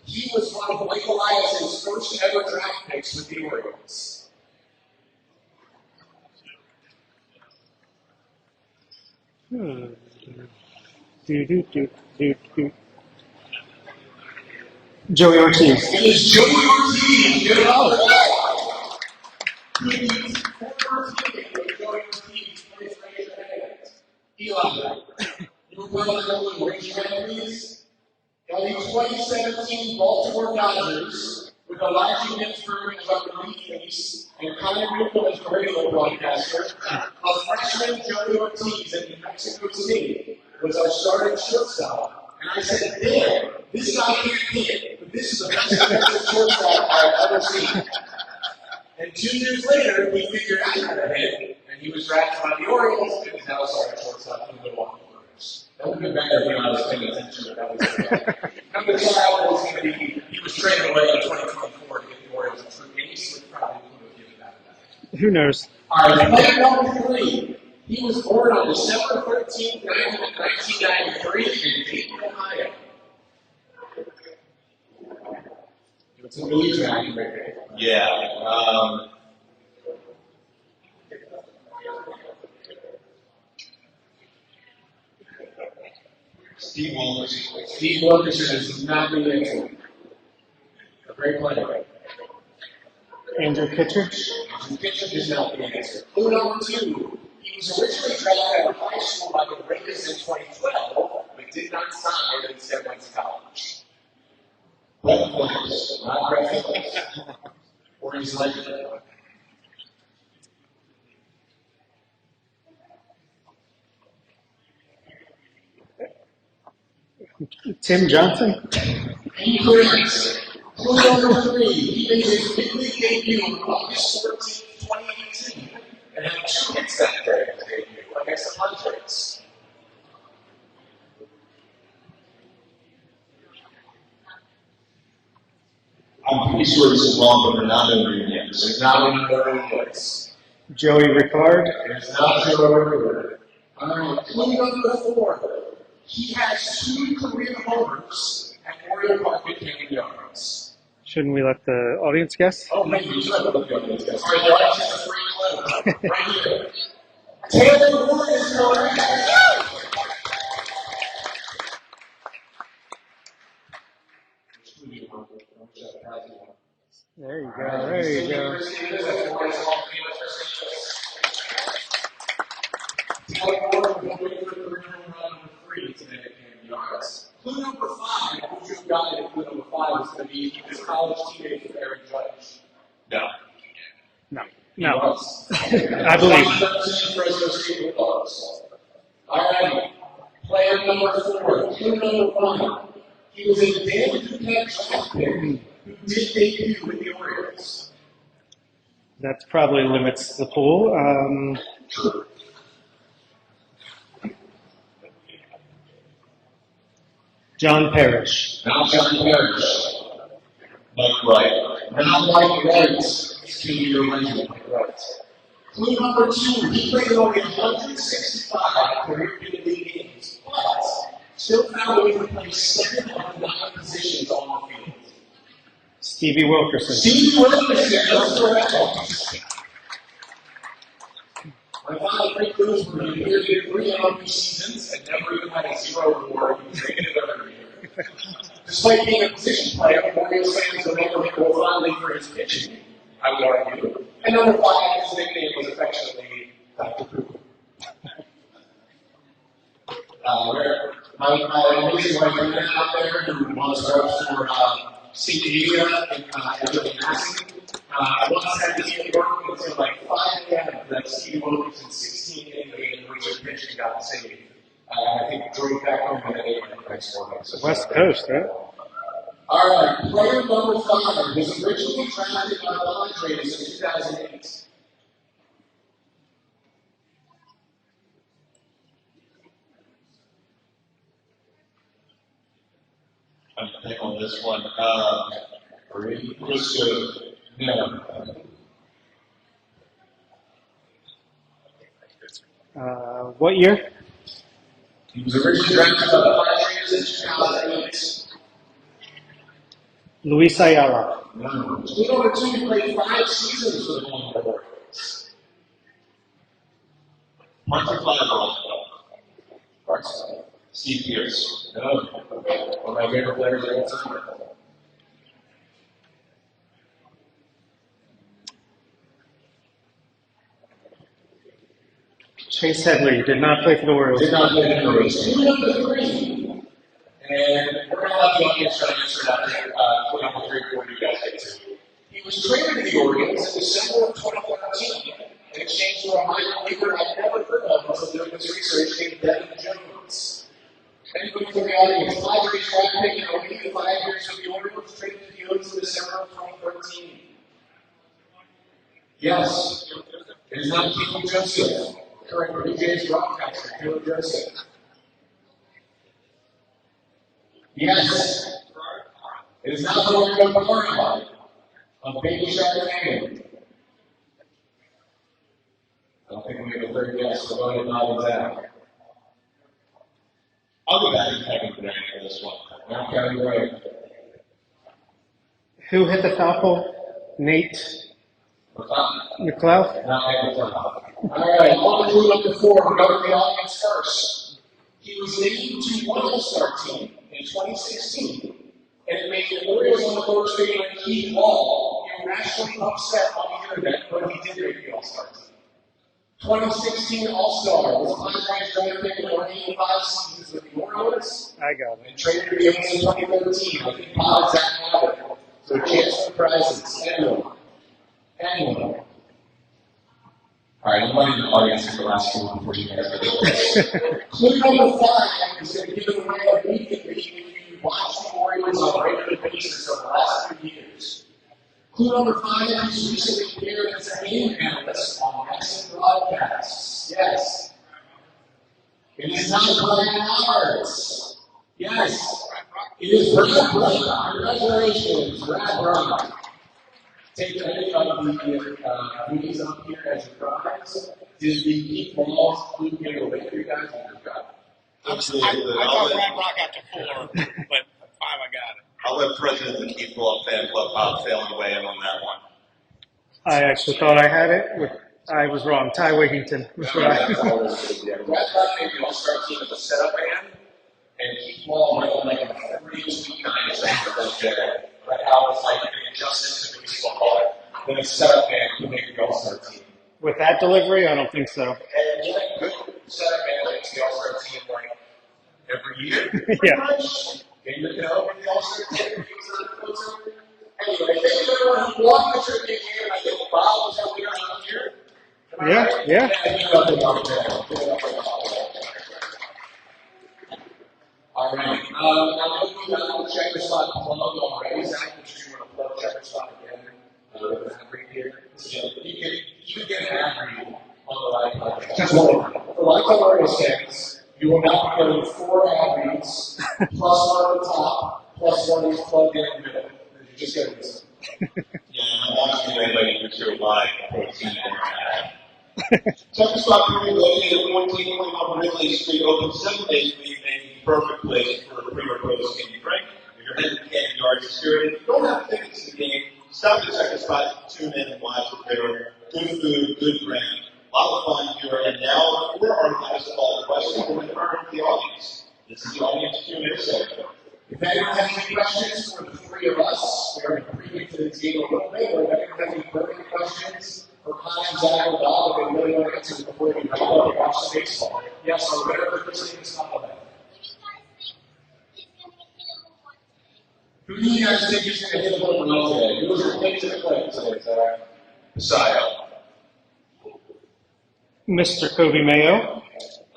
He was one of Blake Elias's first ever draft picks with the Orioles. Joey Ortiz. It is Joey Ortiz. Give it up. Former teammate Joey Ortiz. Please raise your hand. Eli, you were playing on the raise your hand, please. Now, the 2017 Baltimore Dodgers, with Elijah Ginsberg as our relief ace and Connor Newcomb as the radio broadcaster, a freshman Joey Ortiz at New Mexico State was our starting shortstop. And I said, damn, this guy can't hit, but this is the best defensive shortstop I've ever seen. And 2 years later, we figured out how to hit, and he was drafted by the Orioles, and he's now starting shortstop in the Milwaukee Brewers. That would have been better if I was paying attention, but that was okay. I'm going to tell was going to be, he was traded away in 2024 to get the Orioles a true ace, which probably would have given that back. Who knows? All right, player number 3. He was born on December 13th, 1993 in Dayton, Ohio. It's a belief right there. Yeah. Steve Wilkerson. Steve Wilkerson is not the answer. A great player. Andrew Kittredge. Andrew Kittredge is not the answer. Clue number 2. He was originally drafted out of high school by the Raiders in 2012, but did not sign and instead went to college. Brett Phillips. Not Brett Phillips. Or his legend. Tim Johnson. Incorrect. Clue number 3. He made his big league debut on August 14th, 2018, and had 2 hits that day in his debut against the Padres. I'm pretty sure this is wrong, but Ronaldo Nunez. It's not in the Orioles. Joey Ricard. It's not Joey Ricard. All right, clue number 4. He has 2 career homers at Oriole Park with Canyon Yards. Shouldn't we let the audience guess? Oh, maybe you should let the audience guess. All right, the audience has a free clue. Right here. Taylor Ward is correct. There you go. There you go. Clue number 5, who just got it at clue number 5, is going to be his college teammate with Aaron Judge. No. No. I believe. All right. Player number 4, clue number 1. He was a Dan Duquette draft pick who did debut with the Orioles. That probably limits the pool. John Parrish. Not John Parrish. Mike Wright. Not Mike Wright. It's 2-year legend, Mike Wright. Clue number 2. He played only 165 career big league games, but still found a way to play 7 of 9 positions on the field. Stevie Wilkerson. Stevie Wilkerson, that's correct. My final 3 clues were he appeared in 3 MLB seasons and never even had a 0 WAR. He was rated every year. Despite being a position player, Orioles fans remember him more fondly for his pitching, I would argue. And number 5, his nickname was affectionately Dr. Cooper. My amazing wife Rita out there, who was for St. Asia in Massey, once had to see work until like 5 a.m. that Steve Wilkerson 16 inning game in which his pitching got saved. I think drove back home and then ate the next morning. So West Coast, right? All right, player number 5 was originally drafted by the Padres in 2008. I'm going to pick on this one. Chris No. What year? He was originally drafted by the Padres in 2008. Luis Ayala. No. Clue number 2, he played 5 seasons for the Baltimore Orioles. Martin Flannery. Barcelona. Steve Pierce. No. One of my favorite players of all time. Chase Headley did not play for the Orioles. Did not play for the Orioles. Clue number 3. And we're going to let the the Orioles in December of 2013 in exchange for a minor leaguer I'd never heard of until doing this research named Devin Jones. Anybody from the audience, 5-year draft pick and only 5 years with the Orioles, traded to the Orioles in December of 2013. Yes, it is not Kiko Joseph, current Blue Jays broadcaster, Kiko Joseph. Yes, it is not Orlando Florida of Baby Shark fame. I don't think we have a third guess, so go ahead and nod his out. I'll go back to Kevin Durant for this one. Not Kevin Durant. Who hit the foul pole? Nate McLeod? All right, on to clue number 4. We'll go to the audience first. He was named to one All-Star team in 2016, and it made the Orioles on the board figure like Keith Wall irrationally upset on the internet when he did make the All-Star team. 2016 All-Star was contract draft pick in 85 seasons with the Orioles. I got it. And traded to the Orioles in 2013. I think Bob Zach Maverick. So a chance for prizes. Anyone. All right, I'm letting the audience for the last one before you guys go. Clue number 5 is going to give it away immediately if you watch the Orioles on a regular basis over the last 3 years. Clue number 5 is recently appeared as a game analyst on Mexican broadcasts. Yes. It is not Brian Roberts. Yes. It is Brad Brown. Congratulations, Brad Brown. Take any of the movies up here as a prize. Did the Keith Balls clue get away for you guys? I thought Brad Rock got to 4, but 5 I got it. I'll let President of the Keith Ball fan club Bob Phelan weigh in on that one. I actually thought I had it. I was wrong. Ty Wigington was what I. Brad Brock made the All-Star team as a setup man, and Keith Ball went on like a 3-2 kind of thing right how it's like an injustice to baseball. Then a setup man could make the All-Star team. With that delivery, I don't think so. And yeah, good setup man makes the All-Star team like every year. Yeah. And you know, when the All-Star team anyway, thank you everyone who won the trivia game. I think Bob was up there around here. Yeah. All right. Now, if you want to check this spot plug already, Zach, if you want to plug Checkerspot again, with an ad read here, you can get an ad read on the live podcast. Just one. For lifetime Orioles fans, you will now be getting 4 ad reads, plus one at the top, plus one is plugged in the middle. You just get this. Yeah, I'm asking anybody to do live protein or ad. Checkerspot Brewery, located at 1421 Ridley Street, open 7 days a week, making the perfect place for a pre or post game drink. If you're headed to Canyon Yards Security, if you don't have tickets to the game, stop at Checkerspot, tune in and watch it there. Good food, good drink, a lot of fun here. And now, for our last call questions, we're going to turn to the audience. This is the audience Q&A segment. If anyone has any questions for the 3 of us, we're going to preview to this game a little bit, or if anyone has any burning questions, for Collins, Zach, or Bob, if they really want to answer before we go to watch the baseball. Yes, our winner of the first game is compliment. Who do you guys think is going to hit a home run today? Who was your pick to the plate today, Zach? Messiah. Mr. Kobe Mayo.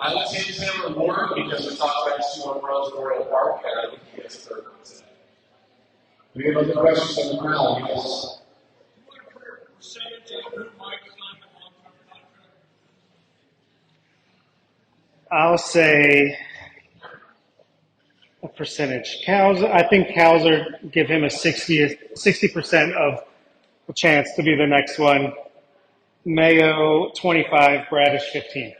I would say Taylor Ward because we talked about 2 home runs at Oriole Park, and I think he gets a third one today. We have other questions on the crowd because. I'll say a percentage. I think Cowser give him a 60% of a chance to be the next one. Mayo 25, Bradish 15.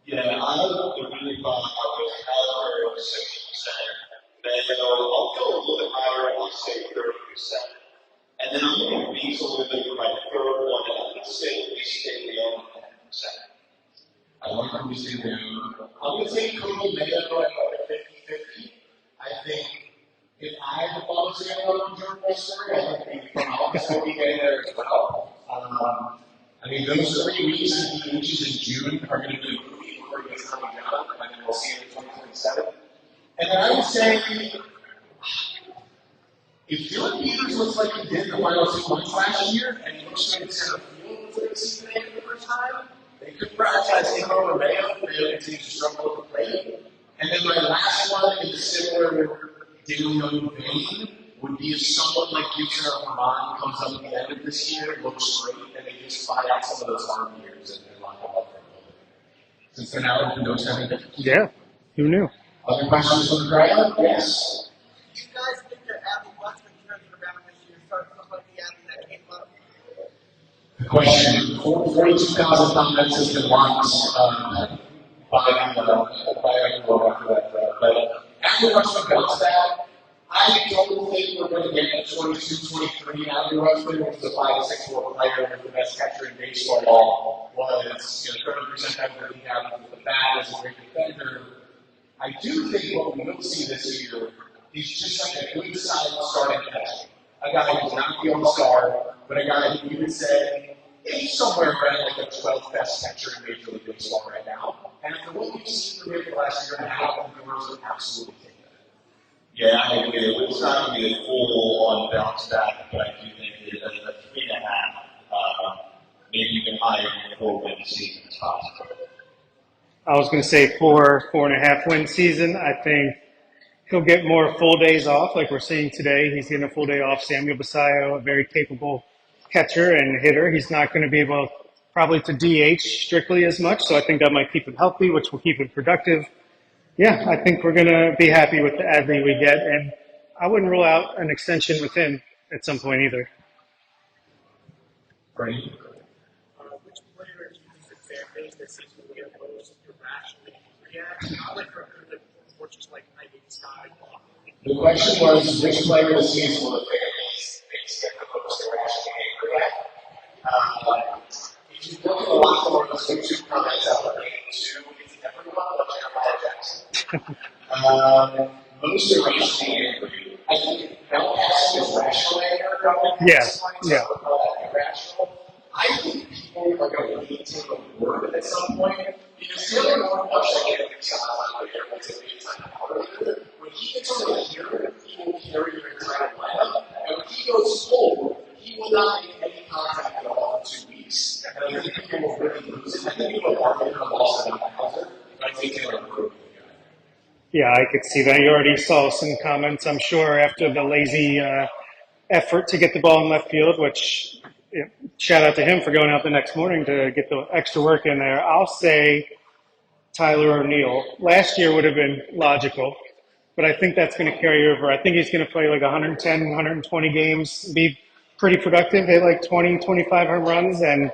Yeah, I would really thought I was Cowser 60%. Mayo, I'll go a little bit higher, I'll say 30%. And then I'm going to be a little bit for my third one, and I'm going to say we stay beyond 10%. I like what you say there. I'm going to take Kobe Mayo at like a 50-50. I think if I had to follow Samuel on Jordan Westbury, I think the front office will be getting there as well. I mean, those 3 weeks and the inches in June are going to be a movie before he gets coming down, and then we'll see him in 2027. And then I would say, If Dylan Peters looks like he did in the final 2 months last year, and he looks like in center field for the season for the first time, they could prioritize him over Mayo if they continue to struggle with the plate. And then my last one in a similar Dylan vein would be if someone like Gibson or Herman comes up at the end of this year, looks great, and they just buy out some of those arm years and line them up for a little bit. Since they're now open those having different. Yeah, who knew? Other questions from the crowd? Yes. Do you guys think that Abby Watson turning around this year starts to look like the Abby that came up? The question, 42,000 comments has been liked by everyone after that. But Abby Watson got that. I don't think we're going to get a 22-23 Abby Watson, which is a 5'6" player with the best catcher in baseball. Was 30% better than he had with the bat as a great defender. I do think what we will see this year is just like a good solid starting catcher. A guy who's not the all-star, but a guy who you would say is somewhere around like the 12th best catcher in Major League Baseball right now. And for what we've seen from him the last year and a half, the Brewers would absolutely take that. Yeah, I agree. It's not going to be a full-on bounce back, but I do think that a 3.5, maybe even higher than a 4-win season is possible. I was going to say 4.5 win season. I think he'll get more full days off, like we're seeing today. He's getting a full day off. Samuel Basayo, a very capable catcher and hitter. He's not going to be able probably to DH strictly as much, so I think that might keep him healthy, which will keep him productive. Yeah, I think we're going to be happy with the Adley we get, and I wouldn't rule out an extension with him at some point either. Great. Which player do you think the fan base this season will get most irrationally react? Not like for good, or just like I hate Sky. The question was, which player this season will the fan base get the most irrationally react? If you look at the last one, let's take 2 comments out of it. 2, it's everyone but Jeremiah Jackson. Most irrationally angry. I think Mel Castle is rational anger. Yeah. Irrational. I think people are going to need to take a word at some point because the other one much like Anthony Salazar here will take a time out. When he gets over here, he will carry your entire lineup, and when he goes full, he will not make any contact at all for 2 weeks. And I think people will really lose it. I think people are going to lost about Hauser, but I think they're going to Yeah, I could see that. You already saw some comments, I'm sure, after the lazy effort to get the ball in left field, which shout out to him for going out the next morning to get the extra work in there. I'll say Tyler O'Neill. Last year would have been logical, but I think that's going to carry over. I think he's going to play like 110, 120 games, be pretty productive, hit like 20, 25 home runs, and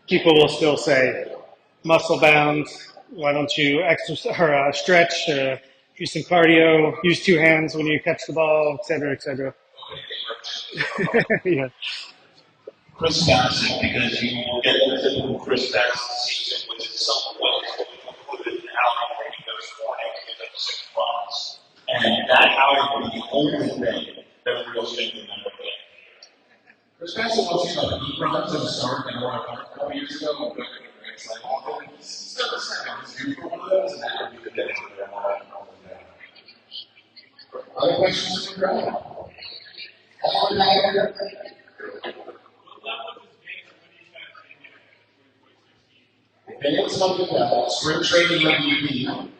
people will still say, muscle bound, why don't you stretch, do some cardio, use 2 hands when you catch the ball, et cetera, et cetera. Yeah. Chris Bassett, because you will get the typical Chris Bassett season, which is some way included in outing where he goes 4 innings and gives up 6 runs. And that outing will be the only thing that Orioles can remember. Chris Bassett wants to like 8 runs at the start and won a couple years ago. It's like, oh, he's got the second. He's due for one of those, and that would be the day for them. Other questions from the crowd? It's something about spring training MVP.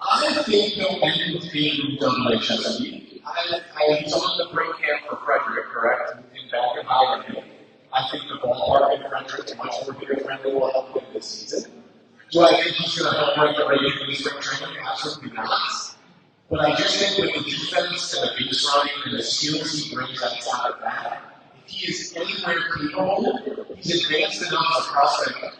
I think they'll end with being WHSP. He's on the pro camp for Frederick, correct? In back in Highland. I think the ballpark in Frederick is much more beer friendly will help him this season. Do I think he's going to help break the rating in spring training? Absolutely not. But I just think with the defense and the base running and the skills he brings outside of that, if he is anywhere capable, he's advanced enough as a prospect.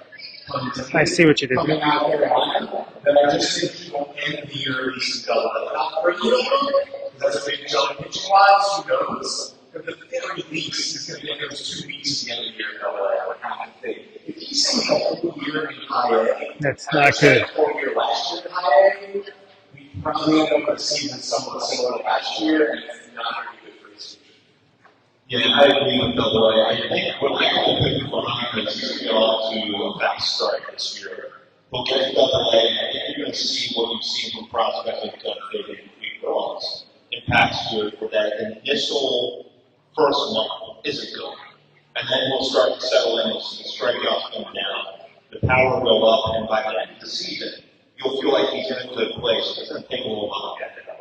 I see what you did. Coming out there that I just think he will end the year at least in double A. Not for you, because that's a big jump pitching wise, who knows? But the very least is going to get those 2 weeks at the end of the year in double A, I would have to think. If he's saying the whole year in high A, that's not good. 4 year last year in high A, we probably end up with a season somewhat similar to last year, and it's not going to be good for his future. Yeah, I agree with double A. I think what I hope is behind this is to get off to a fast start this year. We'll get double A. I think you're going to see what you've seen from prospects like Big and Big Dogs. And in past years where that initial first month isn't good. And then we'll start to settle in, we'll see the strikeouts come down, the power will go up, and by the end of the season, you'll feel like he's in a good place. It's going to take a little while to get there.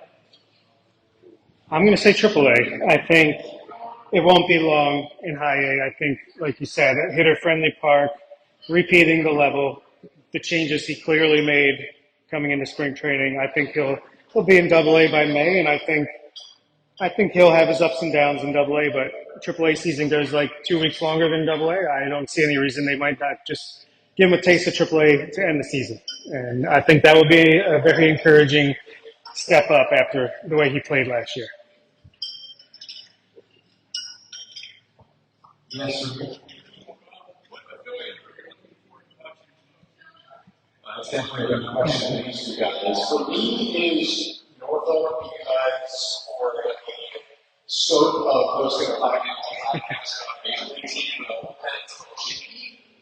I'm going to say AAA. I think it won't be long in high A. I think, like you said, a hitter-friendly park, repeating the level, the changes he clearly made coming into spring training. I think he'll be in AA by May, and I think he'll have his ups and downs in AA, but AAA season goes like 2 weeks longer than AA. I don't see any reason they might not just give him a taste of AAA to end the season. And I think that would be a very encouraging step up after the way he played last year. Yes, sir. That's definitely a good question to these two guys. For me, is Northover because for the scope of hosting a podcast on Major League team,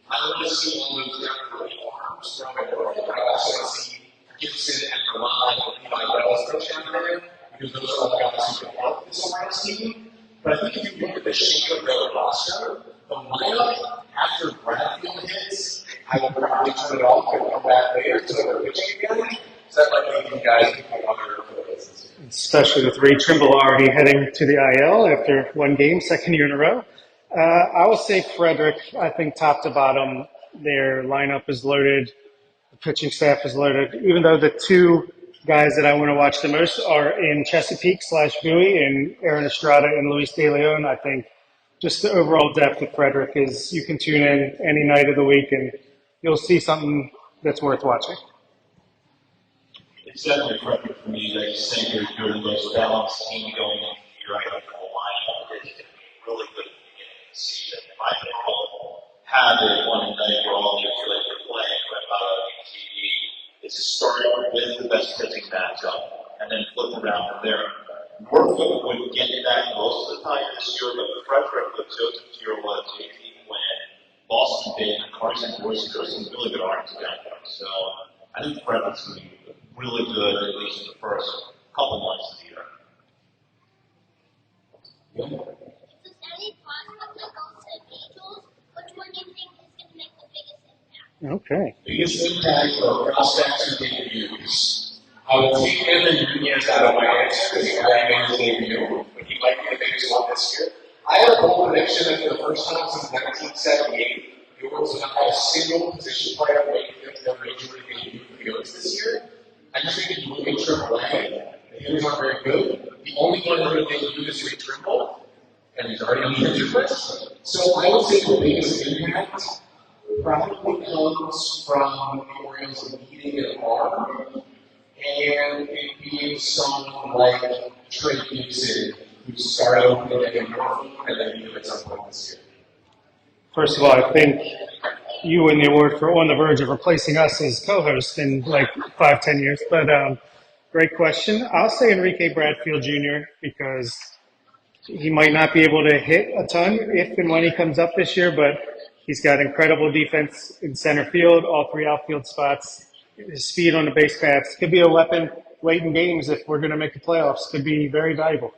I want to see all those young elite arms from Northover, but I also want to see Gibson and Vermont and Levi Wells coach down there, because those are all the guys who can help this Alliance team. But I think if you look at the shape of their roster, the lineup after Bradfield hits, I will probably turn it off and come back later to the pitching again. So that might make you guys pick other places. Especially with Ray Trimble already heading to the IL after one game, second year in a row. I will say Frederick. I think top to bottom, their lineup is loaded. The pitching staff is loaded. Even though the two guys that I want to watch the most are in Chesapeake / Bowie and Aaron Estrada and Luis De Leon. I think just the overall depth of Frederick is you can tune in any night of the week and you'll see something that's worth watching. It's definitely Frederick for me. I just think they're the most balanced team going into the year. I think the whole lineup is going to be really good at the beginning of the season. If I can have a one night where all the feel like they're playing on TV, it's to start with the best pitching matchup and then flip around from there. Norfolk would get that most of the time this year, but Frederick with Joseph Girola, JP Quinn, Boston Dave, and Carson Boyce, there's some really good arms down there. So I think Frederick's going to be really good, at least in the first couple months of the year. It's a steady prospect that goes to the Angels. Which one do you think is going to make the biggest impact? Okay. Biggest impact for prospects who debuts. I would take Anthony Nunez out of my answer because he already made his debut, but he might be the biggest one this year. I have a bold prediction that for the first time since 1978, the Orioles have not had a single position player make their major league debut for the Oaks this year. I just think if you look at AAA, the hitters aren't very good. The only one who really debut is Ray Trimble, and he's already on the injured list. So I would say the biggest impact probably comes from the Orioles needing an arm, and it being someone like Trey Gibson, who started opening in Norfolk and then you at some point this year. First of all, I think you win the award for on the verge of replacing us as co-host in like 5-10 years. But great question. I'll say Enrique Bradfield Jr. because he might not be able to hit a ton if and when he comes up this year, but he's got incredible defense in center field, all three outfield spots. His speed on the base paths could be a weapon late in games if we're going to make the playoffs. Could be very valuable.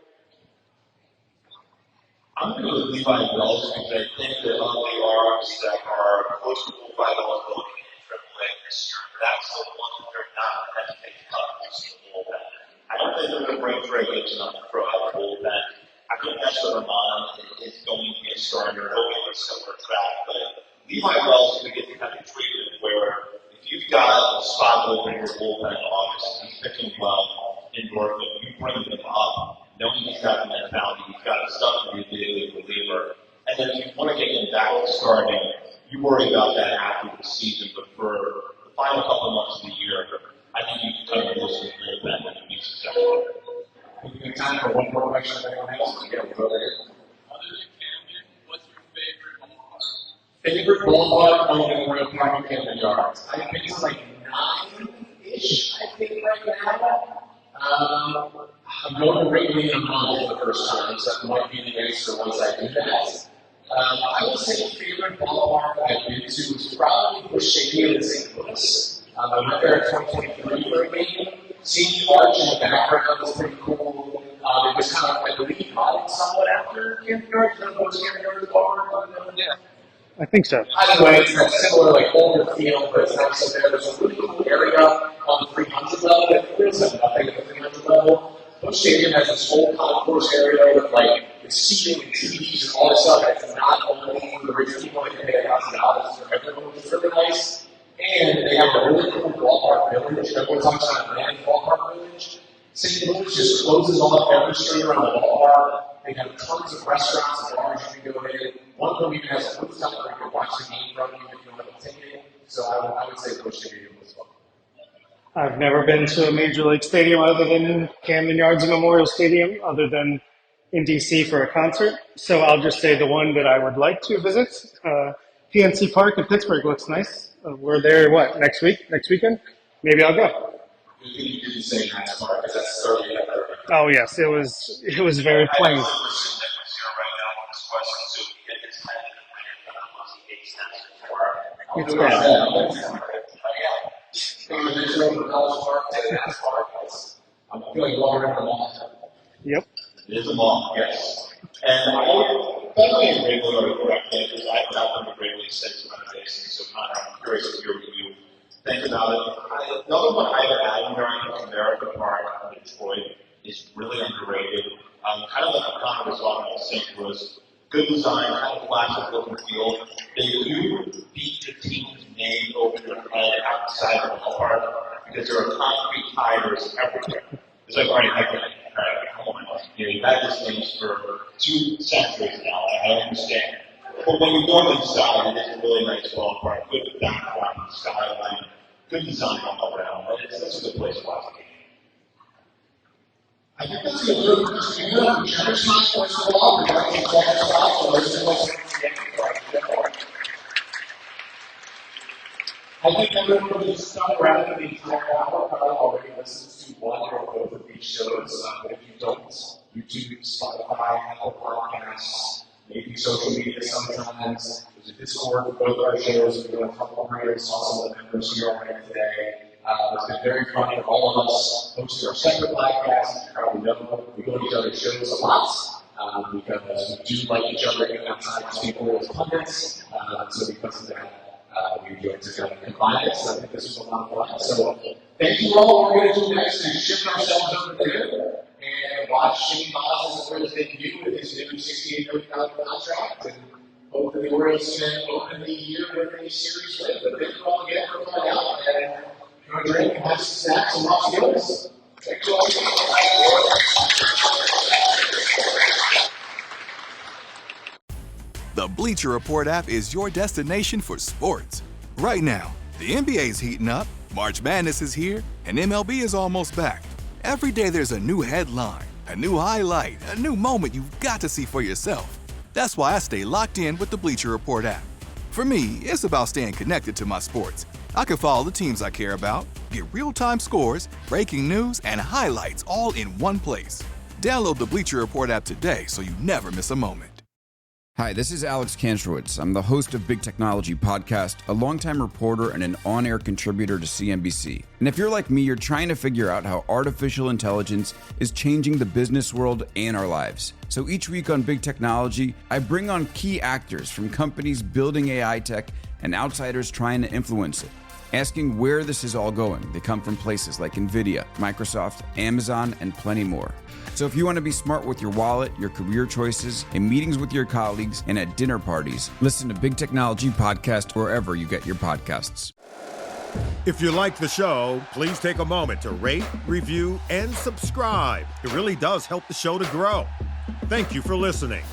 I'm going to go with Levi Wells because I think that of the arms that are close to full fight eligibility in AAA this year, that's the one that they're not going to take up using the bullpen. I don't think they're going to bring Trey Gibson up to throw out the bullpen. I think that's what Vermont is going to be a starter. He'll get a similar track, but Levi Wells is going to get the kind of treatment where if you've got a spot open in your bullpen in August, he's pitching well in Norfolk, you bring him up, knowing he's got the mentality, he's got the stuff to be a daily reliever, and then if you want to get him back to starting, you worry about that after the season, but for the final couple months of the year, I think you can cut him loose in the bullpen and be successful. We have time for one more question. If anyone else can get a brother. Other than Camden, what's your favorite ballpark? Favorite ballpark on the Memorial Park in Camden Yards? I think it's like 9-ish, I think, right now. I'm going to Wrigley in a month for the first time, so that might be the answer once I do that. I would say favorite ballpark I've been to is probably Busch Stadium in St. Louis. I went there in 2023 for a game. Seeing the arch in the background was pretty cool. was kind of, I believe, modeled somewhat after Camden Yards. Camden Yards bar. Yeah. I think so. Either way, it's that similar, like, older feel, but it's nice up there. There's a really cool area on the 300 level that feels like nothing at the 300 level. Busch Stadium has this whole concourse area with, like, the seating and TVs and all this stuff that's not only for the rich people that can pay $1,000 for everyone, which is really nice. And they have a really cool ballpark village. Everyone talks about Miami Ballpark Village. St. Louis just closes off every street around the ballpark. They have tons of restaurants and bars you can go in. One of them even has a rooftop where you can watch the game from even if you don't have a ticket. So I would say Busch Stadium was fun. I've never been to a major league stadium other than Camden Yards and Memorial Stadium, other than in DC for a concert. So I'll just say the one that I would like to visit, PNC Park in Pittsburgh looks nice. We're there, next weekend? Maybe I'll go. You didn't say NASCAR because that's 30 out there. Oh yes, it was very plain. It's bad. I'm feeling walking around the mall. Yep. It is a mall, yes. And I definitely am grateful to correct that because I've not been greatly since renovation, so Connor, I'm curious to hear what you think about it. The other one I've added during America Park in Detroit is really underrated. Kind of like what Connor was talking about St. Louis. Good design, kind of classic look and feel. They do beat the team's name over their head outside the ballpark because there are concrete tires everywhere. It's like, all right, come on. You've had this name for 2 centuries now, I understand. But when you go inside, it is a really nice ballpark. Good background, skyline, good design all around. It's a good place to watch the game. I think that's a good question. Checkerspot, first of all, we're going to take Checkerspot, so there's I think everyone who's stuck around the entire hour probably already listens to one or both of these shows. But if you don't, YouTube, Spotify, Apple Podcasts, maybe social media sometimes. There's a Discord for both our shows. We're doing a couple of reels, also the members here already today. It's been very fun for all of us hosting our separate podcasts. You probably know we go to each other's shows a lot because we do like each other even outside as people as pundits. So because of that, we enjoy to kind of combine it. So I think this was a lot of fun. So thank you all. What we're going to do next is shift ourselves over there and watch Shane Bos's debut with his new $68 million contract. And hopefully the Orioles can open the year with a series win. But thank you all again for coming out and go drink and have some snacks and watch the Orioles. Thank you all. The Bleacher Report app is your destination for sports. Right now, the NBA's heating up, March Madness is here, and MLB is almost back. Every day there's a new headline, a new highlight, a new moment you've got to see for yourself. That's why I stay locked in with the Bleacher Report app. For me, it's about staying connected to my sports. I can follow the teams I care about, get real-time scores, breaking news, and highlights all in one place. Download the Bleacher Report app today so you never miss a moment. Hi, this is Alex Kantrowitz. I'm the host of Big Technology Podcast, a longtime reporter and an on-air contributor to CNBC. And if you're like me, you're trying to figure out how artificial intelligence is changing the business world and our lives. So each week on Big Technology, I bring on key actors from companies building AI tech and outsiders trying to influence it, asking where this is all going. They come from places like NVIDIA, Microsoft, Amazon, and plenty more. So if you want to be smart with your wallet, your career choices, in meetings with your colleagues, and at dinner parties, listen to Big Technology Podcast wherever you get your podcasts. If you like the show, please take a moment to rate, review, and subscribe. It really does help the show to grow. Thank you for listening.